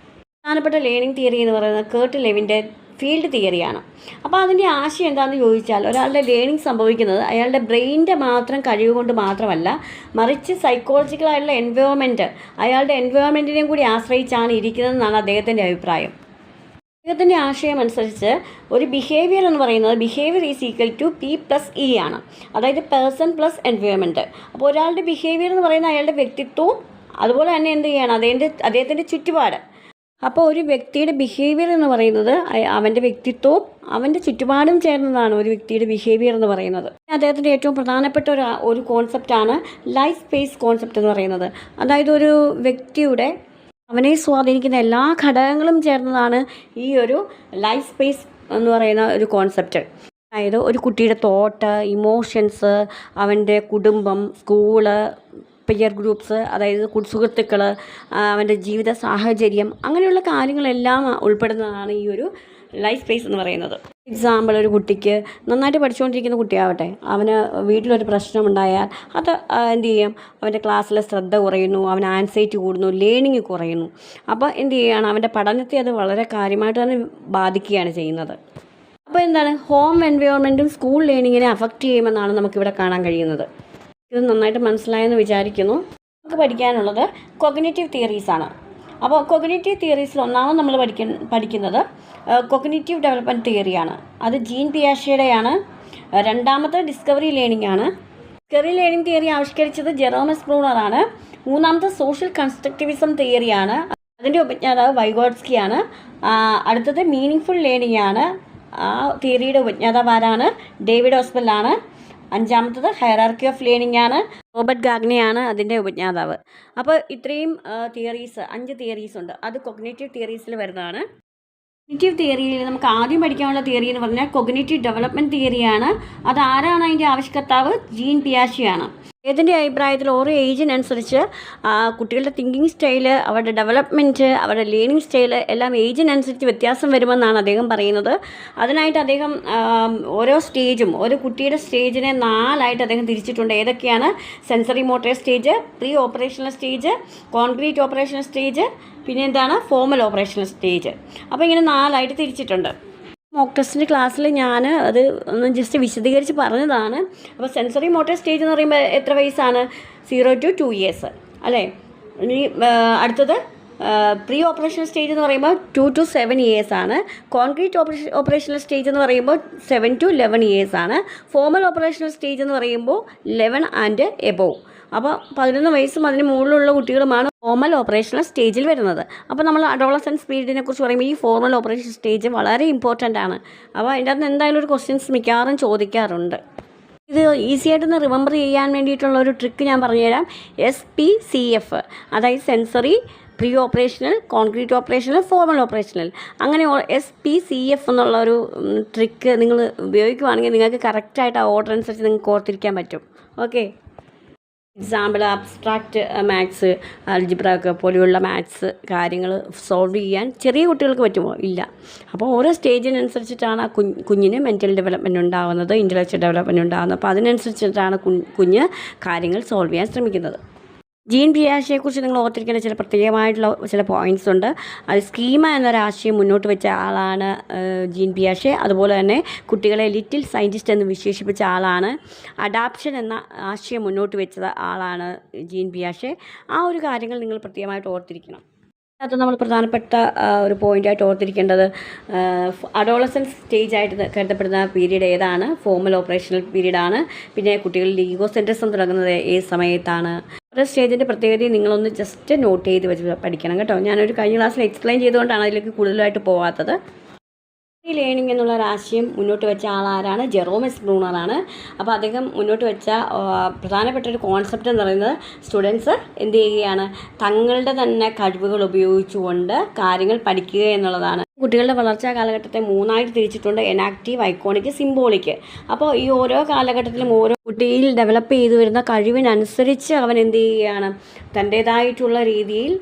പ്രധാനപ്പെട്ട ലേണിംഗ് തിയറി എന്ന് പറയുന്നത് കേർട്ട് ലെവിൻ്റെ ഫീൽഡ് തിയറിയാണ്. അപ്പോൾ അതിൻ്റെ ആശയം എന്താണെന്ന് ചോദിച്ചാൽ ഒരാളുടെ ലേണിംഗ് സംഭവിക്കുന്നത് അയാളുടെ ബ്രെയിനിൻ്റെ മാത്രം കഴിവ് കൊണ്ട് മാത്രമല്ല, മറിച്ച് സൈക്കോളജിക്കലായിട്ടുള്ള എൻവയോൺമെൻറ്റ്, അയാളുടെ എൻവയോൺമെൻറ്റിനെയും കൂടി ആശ്രയിച്ചാണ് ഇരിക്കുന്നതെന്നാണ് അദ്ദേഹത്തിൻ്റെ അഭിപ്രായം. അദ്ദേഹത്തിൻ്റെ ആശയം അനുസരിച്ച് ഒരു ബിഹേവിയർ എന്ന് പറയുന്നത് behaviour is equal to P+E ആണ്. അതായത് പേഴ്സൺ പ്ലസ് എൻവയോൺമെൻറ്റ്. അപ്പോൾ ഒരാളുടെ ബിഹേവിയർ എന്ന് പറയുന്നത് അയാളുടെ വ്യക്തിത്വവും അതുപോലെ തന്നെ എന്ത് ചെയ്യണം? അദ്ദേഹത്തിൻ്റെ ചുറ്റുപാട്. അപ്പോൾ ഒരു വ്യക്തിയുടെ ബിഹേവിയർ എന്ന് പറയുന്നത് അവൻ്റെ വ്യക്തിത്വവും അവൻ്റെ ചുറ്റുപാടും ചേർന്നതാണ് ഒരു വ്യക്തിയുടെ ബിഹേവിയർ എന്ന് പറയുന്നത്. അദ്ദേഹത്തിൻ്റെ ഏറ്റവും പ്രധാനപ്പെട്ട ഒരു കോൺസെപ്റ്റാണ് ലൈഫ് സ്പേസ് കോൺസെപ്റ്റ് എന്ന് പറയുന്നത്. അതായത് ഒരു വ്യക്തിയുടെ അവനെ സ്വാധീനിക്കുന്ന എല്ലാ ഘടകങ്ങളും ചേർന്നതാണ് ഈ ഒരു ലൈഫ് സ്പേസ് എന്ന് പറയുന്ന ഒരു കോൺസെപ്റ്റ്. അതായത് ഒരു കുട്ടിയുടെ തോട്ട്, ഇമോഷൻസ്, അവൻ്റെ കുടുംബം, സ്കൂള്, പിയർ ഗ്രൂപ്പ്സ്, അതായത് സുഹൃത്തുക്കൾ, അവൻ്റെ ജീവിത സാഹചര്യം, അങ്ങനെയുള്ള കാര്യങ്ങളെല്ലാം ഉൾപ്പെടുന്നതാണ് ഈ ഒരു ലൈഫ് സ്പേസ് എന്ന് പറയുന്നത്. എക്സാമ്പിൾ, ഒരു കുട്ടിക്ക് നന്നായിട്ട് പഠിച്ചുകൊണ്ടിരിക്കുന്ന കുട്ടിയാവട്ടെ, അവന് വീട്ടിലൊരു പ്രശ്നമുണ്ടായാൽ അത് എന്ത് ചെയ്യും? അവൻ്റെ ക്ലാസ്സിലെ ശ്രദ്ധ കുറയുന്നു, അവന് ആൻസൈറ്റി കൂടുന്നു, ലേണിംഗ് കുറയുന്നു. അപ്പോൾ എന്ത് ചെയ്യുകയാണ്? അവൻ്റെ പഠനത്തെ അത് വളരെ കാര്യമായിട്ട് തന്നെ ബാധിക്കുകയാണ് ചെയ്യുന്നത്. അപ്പോൾ ഹോം എൻവയോൺമെൻറ്റും സ്കൂൾ ലേണിങ്ങിനെ അഫക്റ്റ് ചെയ്യുമെന്നാണ് നമുക്കിവിടെ കാണാൻ കഴിയുന്നത്. ഇത് നന്നായിട്ട് മനസ്സിലായെന്ന് വിചാരിക്കുന്നു. നമുക്ക് പഠിക്കാനുള്ളത് കൊഗ്നിറ്റീവ് തിയറീസാണ്. അപ്പോൾ കൊഗ്നിറ്റീവ് തിയറീസിൽ ഒന്നാമത് നമ്മൾ പഠിക്കുന്നത് കൊഗ്നിറ്റീവ് ഡെവലപ്മെൻറ്റ് തിയറിയാണ്. അത് ജീൻ പിയാഷെയുടെയാണ്. രണ്ടാമത് ഡിസ്കവറി ലേണിംഗ് ആണ്. ഡിസ്കവറി ലേണിംഗ് തിയറി ആവിഷ്കരിച്ചത് ജെറോം എസ് ബ്രൂണറാണ്. മൂന്നാമത് സോഷ്യൽ കൺസ്ട്രക്റ്റിവിസം തിയറിയാണ്. അതിൻ്റെ ഉപജ്ഞാതാവ് വൈഗോട്സ്കിയാണ്. അടുത്തത് മീനിങ് ലേണിംഗ് ആണ്. ആ തിയറിയുടെ ഉപജ്ഞാതാവ് ആരാണ്? ഡേവിഡ് ഓസ്ബെല്ലാണ്. അഞ്ചാമത്തത് ഹയറാർക്കി ഓഫ് ലേണിംഗ് ആണ്. റോബർട്ട് ഗാഗ്നെയാണ് അതിൻ്റെ ഉപജ്ഞാതാവ്. അപ്പോൾ ഇത്രയും തിയറീസ്, 5 തിയറീസ് ഉണ്ട്. അത് കൊഗ്നിറ്റീവ് തിയറീസിൽ വരുന്നതാണ്. കോഗ്നിറ്റീവ് തിയറിയിൽ നമുക്ക് ആദ്യം പഠിക്കാനുള്ള തിയറി എന്ന് പറഞ്ഞാൽ കൊഗ്നിറ്റീവ് ഡെവലപ്മെൻറ്റ് തിയറിയാണ്. അത് ആരാണ് അതിൻ്റെ ആവിഷ്കർത്താവ്? ജീൻ പിയാഷെയാണ്. അദ്ദേഹത്തിൻ്റെ അഭിപ്രായത്തിൽ ഓരോ ഏജിനനുസരിച്ച് കുട്ടികളുടെ തിങ്കിങ് സ്റ്റൈല്, അവരുടെ ഡെവലപ്മെൻറ്റ്, അവരുടെ ലേണിംഗ് സ്റ്റൈല് എല്ലാം ഏജിനനുസരിച്ച് വ്യത്യാസം വരുമെന്നാണ് അദ്ദേഹം പറയുന്നത്. അതിനായിട്ട് അദ്ദേഹം ഓരോ സ്റ്റേജും, ഓരോ കുട്ടിയുടെ സ്റ്റേജിനെ 4ആയിട്ട് അദ്ദേഹം തിരിച്ചിട്ടുണ്ട്. ഏതൊക്കെയാണ്? Sensory motor stage, pre operational stage, concrete operational stage, പിന്നെ എന്താണ്? Formal operational stage. അപ്പോൾ ഇങ്ങനെ 4ആയിട്ട് തിരിച്ചിട്ടുണ്ട്. മോക്ക് ടെസ്റ്റിൻ്റെ ക്ലാസ്സിൽ ഞാൻ അത് ഒന്ന് ജസ്റ്റ് വിശദീകരിച്ച് പറഞ്ഞതാണ്. അപ്പോൾ സെൻസറി മോട്ടോർ സ്റ്റേജ് എന്ന് പറയുമ്പോൾ എത്ര വയസ്സാണ്? 0 to 2 years അല്ലേ? ഇനി അടുത്തത് പ്രീ ഓപ്പറേഷണൽ സ്റ്റേജ് എന്ന് പറയുമ്പോൾ 2 to 7 years ആണ്. കോൺക്രീറ്റ് ഓപ്പറേഷണൽ സ്റ്റേജ് എന്ന് പറയുമ്പോൾ 7 to 11 years ആണ്. ഫോർമൽ ഓപ്പറേഷണൽ സ്റ്റേജ് എന്ന് പറയുമ്പോൾ 11 and above. അപ്പോൾ 11 വയസ്സും അതിന് മുകളിലുള്ള കുട്ടികളുമാണ് ഫോർമൽ ഓപ്പറേഷണൽ സ്റ്റേജിൽ വരുന്നത്. അപ്പോൾ നമ്മൾ അഡോളസൻസ് പീരീഡിനെ കുറിച്ച് പറയുമ്പോൾ ഈ ഫോർമൽ ഓപ്പറേഷൻ സ്റ്റേജ് വളരെ ഇമ്പോർട്ടൻ്റ് ആണ്. അപ്പോൾ അതിൻ്റെ അകത്ത് എന്തായാലും ഒരു ക്വസ്റ്റ്യൻസ് മിക്കവാറും ചോദിക്കാറുണ്ട്. ഇത് ഈസി ആയിട്ടൊന്ന് റിമെമ്പർ ചെയ്യാൻ വേണ്ടിയിട്ടുള്ള ഒരു ട്രിക്ക് ഞാൻ പറഞ്ഞുതരാം. SPCF, അതായത് sensory, pre operational, concrete operational, formal operational. അങ്ങനെ SPCF എന്നുള്ള ഒരു ട്രിക്ക് നിങ്ങൾ ഉപയോഗിക്കുകയാണെങ്കിൽ നിങ്ങൾക്ക് കറക്റ്റായിട്ട് ആ ഓർഡർ അനുസരിച്ച് നിങ്ങൾക്ക് ഓർത്തിരിക്കാൻ പറ്റും. Okay. Example abstract maths, algebra ഒക്കെ പോലെയുള്ള മാത്സ് കാര്യങ്ങൾ സോൾവ് ചെയ്യാൻ ചെറിയ കുട്ടികൾക്ക് പറ്റുമോ? ഇല്ല. അപ്പോൾ ഓരോ സ്റ്റേജിനനുസരിച്ചിട്ടാണ് ആ കുഞ്ഞിന് മെൻ്റൽ ഡെവലപ്മെൻറ്റ് ഉണ്ടാകുന്നത്, ഇൻ്റലക്ച്വൽ ഡെവലപ്മെൻറ്റ് ഉണ്ടാകുന്നത്. അപ്പോൾ അതിനനുസരിച്ചിട്ടാണ് കുഞ്ഞ് കാര്യങ്ങൾ സോൾവ് ചെയ്യാൻ ശ്രമിക്കുന്നത്. ജീൻ പിയാഷെയെക്കുറിച്ച് നിങ്ങൾ ഓർത്തിരിക്കേണ്ട ചില പ്രത്യേകമായിട്ടുള്ള ചില പോയിൻറ്റ്സ് ഉണ്ട്. അത് സ്കീമ എന്നൊരാശയം മുന്നോട്ട് വെച്ച ആളാണ് ജീൻ പിയാഷെ. അതുപോലെ തന്നെ കുട്ടികളെ ലിറ്റിൽ സയൻറ്റിസ്റ്റ് എന്ന് വിശേഷിപ്പിച്ച ആളാണ്. അഡാപ്ഷൻ എന്ന ആശയം മുന്നോട്ട് വെച്ച ആളാണ് ജീൻ പിയാഷെ. ആ ഒരു കാര്യങ്ങൾ നിങ്ങൾ പ്രത്യേകമായിട്ട് ഓർത്തിരിക്കണം. അത് നമ്മൾ പ്രധാനപ്പെട്ട ഒരു പോയിൻ്റായിട്ട് ഓർത്തിരിക്കേണ്ടത് അഡോളസൻസ് സ്റ്റേജായിട്ട് കരുതപ്പെടുന്ന പീരീഡ് ഏതാണ്? ഫോർമൽ ഓപ്പറേഷണൽ പീരീഡാണ്. പിന്നെ കുട്ടികളിൽ ഈഗോസെൻട്രിസം തുടങ്ങുന്നത് ഏത് സമയത്താണ്? ഓരോ സ്റ്റേജിൻ്റെ പ്രത്യേകതയും നിങ്ങളൊന്ന് ജസ്റ്റ് നോട്ട് ചെയ്ത് വെച്ച് പഠിക്കണം കേട്ടോ. ഞാനൊരു കഴിഞ്ഞ ക്ലാസ്സിൽ എക്സ്പ്ലെയിൻ ചെയ്തുകൊണ്ടാണ് അതിലേക്ക് കൂടുതലായിട്ട് പോകാത്തത്. ലേണിംഗ് എന്നുള്ള ഒരു ആശയം മുന്നോട്ട് വെച്ച ആളാരാണ്? Jerome S ബ്രൂണറാണ്. അപ്പോൾ അദ്ദേഹം മുന്നോട്ട് വെച്ച പ്രധാനപ്പെട്ട ഒരു കോൺസെപ്റ്റ് എന്ന് പറയുന്നത് സ്റ്റുഡൻസ് എന്ത് ചെയ്യുകയാണ്? തങ്ങളുടെ തന്നെ കഴിവുകൾ ഉപയോഗിച്ചുകൊണ്ട് കാര്യങ്ങൾ പഠിക്കുക എന്നുള്ളതാണ്. കുട്ടികളുടെ വളർച്ചാ കാലഘട്ടത്തെ 3ആയിട്ട് തിരിച്ചിട്ടുണ്ട്: എനാക്റ്റീവ്, ഐക്കോണിക്, സിംബോളിക്. അപ്പോൾ ഈ ഓരോ കാലഘട്ടത്തിലും ഓരോ കുട്ടിയിൽ ഡെവലപ്പ് ചെയ്തു വരുന്ന കഴിവിനനുസരിച്ച് അവൻ എന്ത് ചെയ്യുകയാണ്? തൻ്റേതായിട്ടുള്ള രീതിയിൽ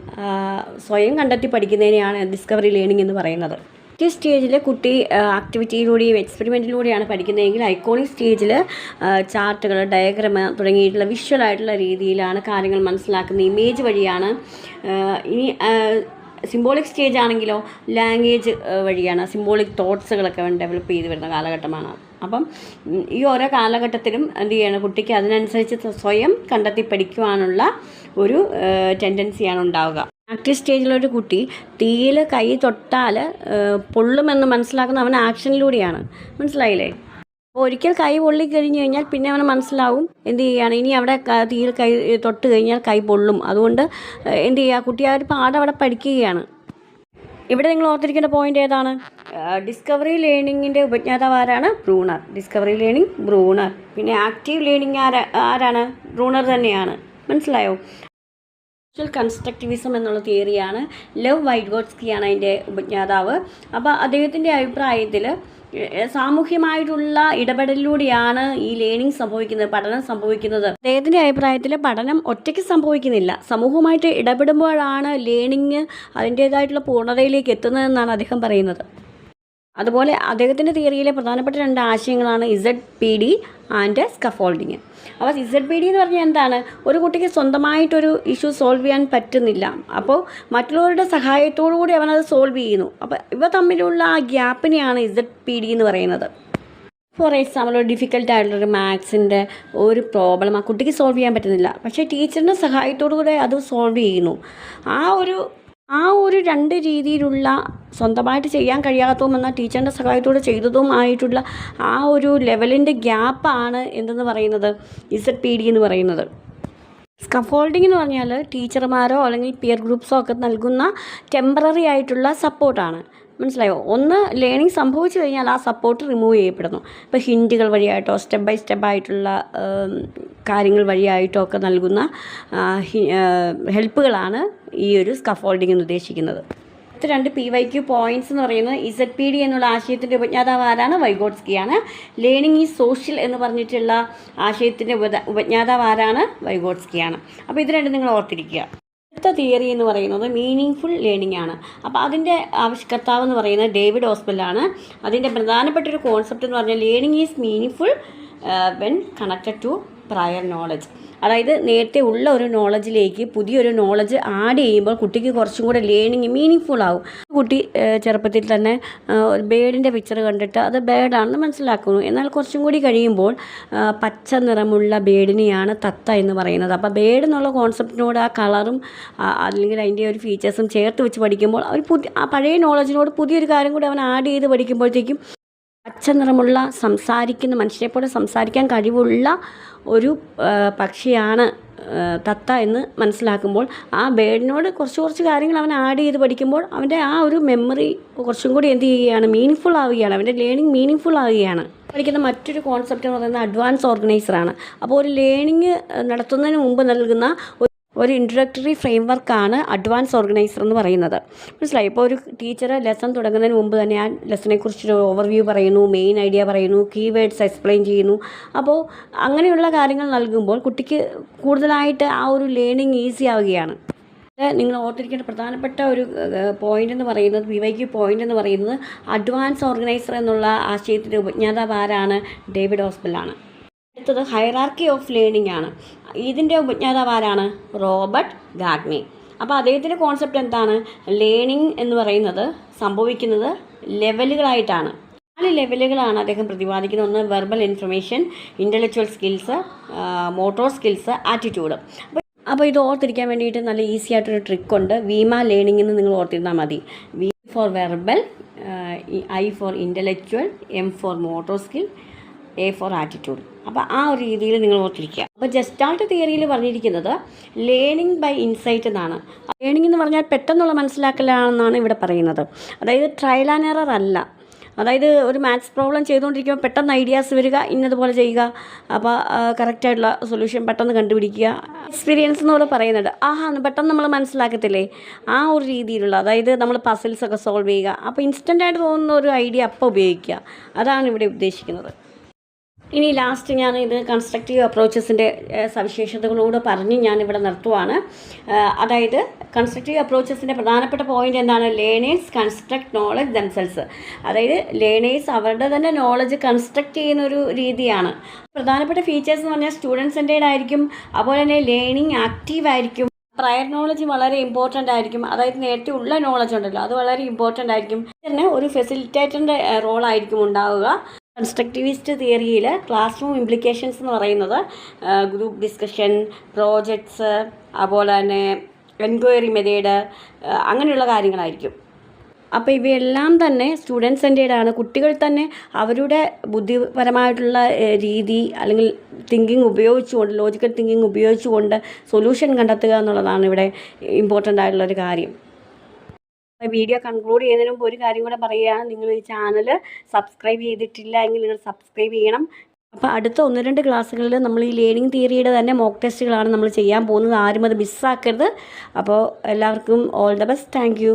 സ്വയം കണ്ടെത്തി പഠിക്കുന്നതിനെയാണ് ഡിസ്കവറി ലേണിംഗ് എന്ന് പറയുന്നത്. ഈ സ്റ്റേജിൽ കുട്ടി ആക്ടിവിറ്റിയിലൂടെയും എക്സ്പെരിമെൻറ്റിലൂടെയാണ് പഠിക്കുന്നതെങ്കിൽ ഐക്കോണിക് സ്റ്റേജിൽ ചാർട്ടുകൾ, ഡയഗ്രാം തുടങ്ങിയിട്ടുള്ള വിഷ്വലായിട്ടുള്ള രീതിയിലാണ് കാര്യങ്ങൾ മനസ്സിലാക്കുന്നത്, ഇമേജ് വഴിയാണ്. ഇനി സിംബോളിക് സ്റ്റേജ് ആണെങ്കിലോ ലാംഗ്വേജ് വഴിയാണ്. സിംബോളിക് തോട്ട്സുകളൊക്കെ ഡെവലപ്പ് ചെയ്ത് വരുന്ന കാലഘട്ടമാണ്. അപ്പം ഈ ഓരോ കാലഘട്ടത്തിലും എന്ത് ചെയ്യണം? കുട്ടിക്ക് അതിനനുസരിച്ച് സ്വയം കണ്ടെത്തി പഠിക്കുവാനുള്ള ഒരു ടെൻഡൻസിയാണ് ഉണ്ടാവുക. ആക്റ്റീവ് സ്റ്റേജിലൊരു കുട്ടി തീയിൽ കൈ തൊട്ടാൽ പൊള്ളുമെന്ന് മനസ്സിലാക്കുന്ന അവൻ ആക്ഷനിലൂടെയാണ്. മനസ്സിലായില്ലേ? അപ്പോൾ ഒരിക്കൽ കൈ പൊള്ളിക്കഴിഞ്ഞ് കഴിഞ്ഞാൽ പിന്നെ അവന് മനസ്സിലാവും എന്ത് ചെയ്യുകയാണ്, ഇനി അവിടെ തീയിൽ കൈ തൊട്ട് കഴിഞ്ഞാൽ കൈ പൊള്ളും. അതുകൊണ്ട് എന്ത് ചെയ്യുക? കുട്ടി ആ ഒരു പാഠം അവിടെ പഠിക്കുകയാണ്. ഇവിടെ നിങ്ങൾ ഓർത്തിരിക്കേണ്ട പോയിന്റ് ഏതാണ്? ഡിസ്കവറി ലേണിങ്ങിൻ്റെ ഉപജ്ഞാതാവ് ആരാണ്? ബ്രൂണർ. Discovery learning Bruner. പിന്നെ ആക്റ്റീവ് ലേണിംഗ് ആരാണ്? ബ്രൂണർ തന്നെയാണ്. മനസ്സിലായോ? കൺസ്ട്രക്റ്റിവിസം എന്നുള്ള തിയറിയാണ്. ലവ് വൈറ്റ്ഗോട്സ്കിയാണ് അതിൻ്റെ ഉപജ്ഞാതാവ്. അപ്പോൾ അദ്ദേഹത്തിൻ്റെ അഭിപ്രായത്തിൽ സാമൂഹ്യമായിട്ടുള്ള ഇടപെടലിലൂടെയാണ് ഈ ലേണിംഗ് സംഭവിക്കുന്നത്, പഠനം സംഭവിക്കുന്നത്. അദ്ദേഹത്തിൻ്റെ അഭിപ്രായത്തിൽ പഠനം ഒറ്റയ്ക്ക് സംഭവിക്കുന്നില്ല, സമൂഹമായിട്ട് ഇടപെടുമ്പോഴാണ് ലേണിംഗ് അതിൻ്റേതായിട്ടുള്ള പൂർണ്ണതയിലേക്ക് എത്തുന്നതെന്നാണ് അദ്ദേഹം പറയുന്നത്. അതുപോലെ അദ്ദേഹത്തിൻ്റെ തിയറിയിലെ പ്രധാനപ്പെട്ട 2 ആശയങ്ങളാണ് ZPD ആൻഡ് സ്കഫോൾഡിങ്. അപ്പോൾ ZPD എന്ന് പറഞ്ഞാൽ എന്താണ്? ഒരു കുട്ടിക്ക് സ്വന്തമായിട്ടൊരു ഇഷ്യൂ സോൾവ് ചെയ്യാൻ പറ്റുന്നില്ല, അപ്പോൾ മറ്റുള്ളവരുടെ സഹായത്തോടു കൂടി അവനത് സോൾവ് ചെയ്യുന്നു. അപ്പോൾ ഇവ തമ്മിലുള്ള ആ ഗ്യാപ്പിനെയാണ് ZPD എന്ന് പറയുന്നത്. ഫോർ എക്സാമ്പിൾ, ഒരു ഡിഫിക്കൽട്ടായിട്ടുള്ളൊരു മാത്സിൻ്റെ ഒരു പ്രോബ്ലം ആ കുട്ടിക്ക് സോൾവ് ചെയ്യാൻ പറ്റുന്നില്ല, പക്ഷേ ടീച്ചറിൻ്റെ സഹായത്തോടു കൂടി അത് സോൾവ് ചെയ്യുന്നു. ആ ഒരു 2 രീതിയിലുള്ള സ്വന്തമായിട്ട് ചെയ്യാൻ കഴിയാത്തതും എന്നാൽ ടീച്ചറിൻ്റെ സഹായത്തോടെ ചെയ്തതും ആയിട്ടുള്ള ആ ഒരു ലെവലിൻ്റെ ഗ്യാപ്പാണ് എന്തെന്ന് പറയുന്നത്? ZPD എന്ന് പറയുന്നത്. സ്കഫോൾഡിംഗ് എന്ന് പറഞ്ഞാൽ ടീച്ചർമാരോ അല്ലെങ്കിൽ പിയർ ഗ്രൂപ്പ്സോ ഒക്കെ നൽകുന്ന ടെമ്പററി ആയിട്ടുള്ള സപ്പോർട്ടാണ്. മനസ്സിലായോ? ഒന്ന് ലേണിംഗ് സംഭവിച്ചു കഴിഞ്ഞാൽ ആ സപ്പോർട്ട് റിമൂവ് ചെയ്യപ്പെടുന്നു. ഇപ്പോൾ ഹിൻറ്റുകൾ വഴിയായിട്ടോ സ്റ്റെപ്പ് ബൈ സ്റ്റെപ്പായിട്ടുള്ള കാര്യങ്ങൾ വഴിയായിട്ടോ ഒക്കെ നൽകുന്ന ഹെൽപ്പുകളാണ് ഈ ഒരു സ്കഫോൾഡിംഗ് എന്ന് ഉദ്ദേശിക്കുന്നത്. അടുത്ത 2 PYQ പോയിന്റ്സ് എന്ന് പറയുന്നത് ZPD എന്നുള്ള ആശയത്തിൻ്റെ ഉപജ്ഞാതാവ് ആരാണ്? വൈഗോട്സ്കിയാണ്. ലേണിംഗ് ഈസ് സോഷ്യൽ എന്ന് പറഞ്ഞിട്ടുള്ള ആശയത്തിൻ്റെ ഉപജ്ഞാതാവ് ആരാണ്? വൈഗോട്സ്കിയാണ്. അപ്പോൾ ഇത് രണ്ടും നിങ്ങൾ ഓർത്തിരിക്കുക. അടുത്ത തിയറി എന്ന് പറയുന്നത് മീനിങ് ഫുൾ ലേണിംഗ് ആണ്. അപ്പോൾ അതിൻ്റെ ആവിഷ്കർത്താവ് എന്ന് പറയുന്നത് ഡേവിഡ് ഓസ്ബെല്ലാണ്. അതിൻ്റെ പ്രധാനപ്പെട്ട ഒരു കോൺസെപ്റ്റ് എന്ന് പറഞ്ഞാൽ learning is meaningful when connected to prior knowledge. അതായത് നേരത്തെ ഉള്ള ഒരു നോളജിലേക്ക് പുതിയൊരു നോളജ് ആഡ് ചെയ്യുമ്പോൾ കുട്ടിക്ക് കുറച്ചും കൂടെ ലേണിംഗ് മീനിങ് ഫുൾ ആവും. കുട്ടി ചെറുപ്പത്തിൽ തന്നെ ബേഡിൻ്റെ പിക്ചർ കണ്ടിട്ട് അത് ബേഡാണെന്ന് മനസ്സിലാക്കുന്നു. എന്നാൽ കുറച്ചും കൂടി കഴിയുമ്പോൾ പച്ച നിറമുള്ള ബേഡിനെയാണ് തത്ത എന്ന് പറയുന്നത്. അപ്പോൾ ബേഡ് എന്നുള്ള കോൺസെപ്റ്റിനോട് ആ കളറും അല്ലെങ്കിൽ അതിൻ്റെ ഒരു ഫീച്ചേഴ്സും ചേർത്ത് വെച്ച് പഠിക്കുമ്പോൾ അവർ ആ പഴയ നോളജിനോട് പുതിയൊരു കാര്യം കൂടി അവൻ ആഡ് ചെയ്ത് പഠിക്കുമ്പോഴത്തേക്കും പച്ച നിറമുള്ള മനുഷ്യരെ പോലെ സംസാരിക്കാൻ കഴിവുള്ള ഒരു പക്ഷിയാണ് തത്ത എന്ന് മനസ്സിലാക്കുമ്പോൾ ആ ബേഡിനോട് കുറച്ച് കാര്യങ്ങൾ അവൻ ആഡ് ചെയ്ത് പഠിക്കുമ്പോൾ അവൻ്റെ ആ ഒരു മെമ്മറി കുറച്ചും കൂടി എന്ത് ചെയ്യുകയാണ്? മീനിങ് ആവുകയാണ്. അവൻ്റെ ലേണിംഗ് മീനിങ് ആവുകയാണ്. പഠിക്കുന്ന മറ്റൊരു കോൺസെപ്റ്റ് എന്ന് പറയുന്നത് അഡ്വാൻസ് ഓർഗനൈസറാണ്. അപ്പോൾ ഒരു ലേണിംഗ് നടത്തുന്നതിന് മുമ്പ് നൽകുന്ന ഒരു ഇൻട്രൊഡക്ടറി ഫ്രെയിംവർക്കാണ് അഡ്വാൻസ് ഓർഗനൈസർ എന്ന് പറയുന്നത്. മനസ്സിലായി? ഇപ്പോൾ ഒരു ടീച്ചർ ലെസൺ തുടങ്ങുന്നതിന് മുമ്പ് തന്നെ ആ ലെസണെക്കുറിച്ചൊരു ഓവർവ്യൂ പറയുന്നു, മെയിൻ ഐഡിയ പറയുന്നു, കീവേഡ്സ് എക്സ്പ്ലെയിൻ ചെയ്യുന്നു. അപ്പോൾ അങ്ങനെയുള്ള കാര്യങ്ങൾ നൽകുമ്പോൾ കുട്ടിക്ക് കൂടുതലായിട്ട് ആ ഒരു ലേണിംഗ് ഈസി ആവുകയാണ്. നിങ്ങൾ ഓർത്തിരിക്കേണ്ട പ്രധാനപ്പെട്ട ഒരു പോയിന്റ് എന്ന് പറയുന്നത് PYQ പോയിന്റ് എന്ന് പറയുന്നത് അഡ്വാൻസ് ഓർഗനൈസർ എന്നുള്ള ആശയത്തിൻ്റെ ഉപജ്ഞാതാവ് ആരാണ്? ഡേവിഡ് ഓസ്ബെല്ലാണ്. അടുത്തത് ഹൈറാർക്കി ഓഫ് ലേണിംഗ് ആണ്. ഇതിൻ്റെ ഉപജ്ഞാതാവ് ആരാണ്? Robert Gagne. അപ്പോൾ അദ്ദേഹത്തിൻ്റെ കോൺസെപ്റ്റ് എന്താണ്? ലേണിംഗ് എന്ന് പറയുന്നത് സംഭവിക്കുന്നത് ലെവലുകളായിട്ടാണ്. 4 ലെവലുകളാണ് അദ്ദേഹം പ്രതിപാദിക്കുന്നത്. ഒന്ന് verbal information, intellectual skills, motor skills, attitude. അപ്പോൾ ഇത് ഓർത്തിരിക്കാൻ വേണ്ടിയിട്ട് നല്ല ഈസി ആയിട്ടൊരു ട്രിക്കുണ്ട്. വീമ ലേണിംഗ് എന്ന് നിങ്ങൾ ഓർത്തിരുന്നാൽ മതി. V for verbal, I for intellectual, M for motor skill, A for attitude. അപ്പോൾ ആ ഒരു രീതിയിൽ നിങ്ങൾ ഓർത്തിരിക്കുക. അപ്പോൾ ജസ്റ്റാൾട്ട് തിയറിയിൽ പറഞ്ഞിരിക്കുന്നത് ലേണിംഗ് ബൈ ഇൻസൈറ്റ് എന്നാണ്. ലേണിംഗ് എന്ന് പറഞ്ഞാൽ പെട്ടെന്നുള്ള മനസ്സിലാക്കലാണെന്നാണ് ഇവിടെ പറയുന്നത്. അതായത് ട്രയൽ ആൻഡ് എറർ അല്ല. അതായത് ഒരു മാത്സ് പ്രോബ്ലം ചെയ്തുകൊണ്ടിരിക്കുമ്പോൾ പെട്ടെന്ന് ഐഡിയാസ് വരിക, ഇന്നതുപോലെ ചെയ്യുക, അപ്പോൾ കറക്റ്റായിട്ടുള്ള സൊല്യൂഷൻ പെട്ടെന്ന് കണ്ടുപിടിക്കുക. എക്സ്പീരിയൻസ് എന്നോട് പറയുന്നുണ്ട്. പെട്ടെന്ന് നമ്മൾ മനസ്സിലാക്കത്തില്ലേ, ആ ഒരു രീതിയിലുള്ള, അതായത് നമ്മൾ പസിൽസൊക്കെ സോൾവ് ചെയ്യുക. അപ്പോൾ ഇൻസ്റ്റൻ്റായിട്ട് തോന്നുന്ന ഒരു ഐഡിയ അപ്പോൾ ഉപയോഗിക്കുക. അതാണ് ഇവിടെ ഉദ്ദേശിക്കുന്നത്. ഇനി ലാസ്റ്റ് ഞാൻ ഇത് കൺസ്ട്രക്റ്റീവ് അപ്രോച്ചസിൻ്റെ സവിശേഷതകളോട് പറഞ്ഞ് ഞാനിവിടെ നിർത്തുവാണ്. അതായത് കൺസ്ട്രക്റ്റീവ് അപ്രോച്ചസിൻ്റെ പ്രധാനപ്പെട്ട പോയിൻ്റ് എന്താണ്? Learners construct knowledge themselves. അതായത് ലേണേഴ്സ് അവരുടെ തന്നെ നോളജ് കൺസ്ട്രക്ട് ചെയ്യുന്നൊരു രീതിയാണ്. പ്രധാനപ്പെട്ട ഫീച്ചേഴ്സ് എന്ന് പറഞ്ഞാൽ സ്റ്റുഡൻറ്റ് സെൻറ്റേർഡ് ആയിരിക്കും. അതുപോലെ തന്നെ ലേണിംഗ് ആക്റ്റീവ് ആയിരിക്കും. പ്രയർ നോളജ് വളരെ ഇമ്പോർട്ടൻ്റ് ആയിരിക്കും. അതായത് നേരത്തെ ഉള്ള നോളജ് ഉണ്ടല്ലോ, അത് വളരെ ഇമ്പോർട്ടൻ്റ് ആയിരിക്കും. പിന്നെ ഒരു ഫെസിലിറ്റേറ്ററിൻ്റെ റോളായിരിക്കും ഉണ്ടാവുക. കൺസ്ട്രക്റ്റിവിസ്റ്റ് തിയറിയിൽ ക്ലാസ് റൂം ഇംപ്ലിക്കേഷൻസ് എന്ന് പറയുന്നത് ഗ്രൂപ്പ് ഡിസ്കഷൻ, പ്രോജക്ട്സ്, അതുപോലെ തന്നെ എൻക്വയറി മെത്തേഡ്, അങ്ങനെയുള്ള കാര്യങ്ങളായിരിക്കും. അപ്പോൾ ഇവയെല്ലാം തന്നെ സ്റ്റുഡൻറ്റ് സെൻറ്റേർഡാണ്. കുട്ടികൾ തന്നെ അവരുടെ ബുദ്ധിപരമായിട്ടുള്ള രീതി അല്ലെങ്കിൽ തിങ്കിങ് ഉപയോഗിച്ചുകൊണ്ട്, ലോജിക്കൽ തിങ്കിങ് ഉപയോഗിച്ചുകൊണ്ട് സൊല്യൂഷൻ കണ്ടെത്തുക എന്നുള്ളതാണ് ഇവിടെ ഇമ്പോർട്ടൻ്റ് ആയിട്ടുള്ളൊരു കാര്യം. വീഡിയോ കൺക്ലൂഡ് ചെയ്യുന്നതിന് മുമ്പ് ഒരു കാര്യം കൂടെ പറയുകയാണ്. നിങ്ങൾ ഈ ചാനൽ സബ്സ്ക്രൈബ് ചെയ്തിട്ടില്ല എങ്കിൽ നിങ്ങൾ സബ്സ്ക്രൈബ് ചെയ്യണം. അപ്പോൾ അടുത്ത 1-2 ക്ലാസ്സുകളിൽ നമ്മൾ ഈ ലേണിംഗ് തിയറിയുടെ തന്നെ മോക്ക് ടെസ്റ്റുകളാണ് നമ്മൾ ചെയ്യാൻ പോകുന്നത്. ആരും അത് മിസ്സാക്കരുത്. അപ്പോൾ എല്ലാവർക്കും all the best. Thank you.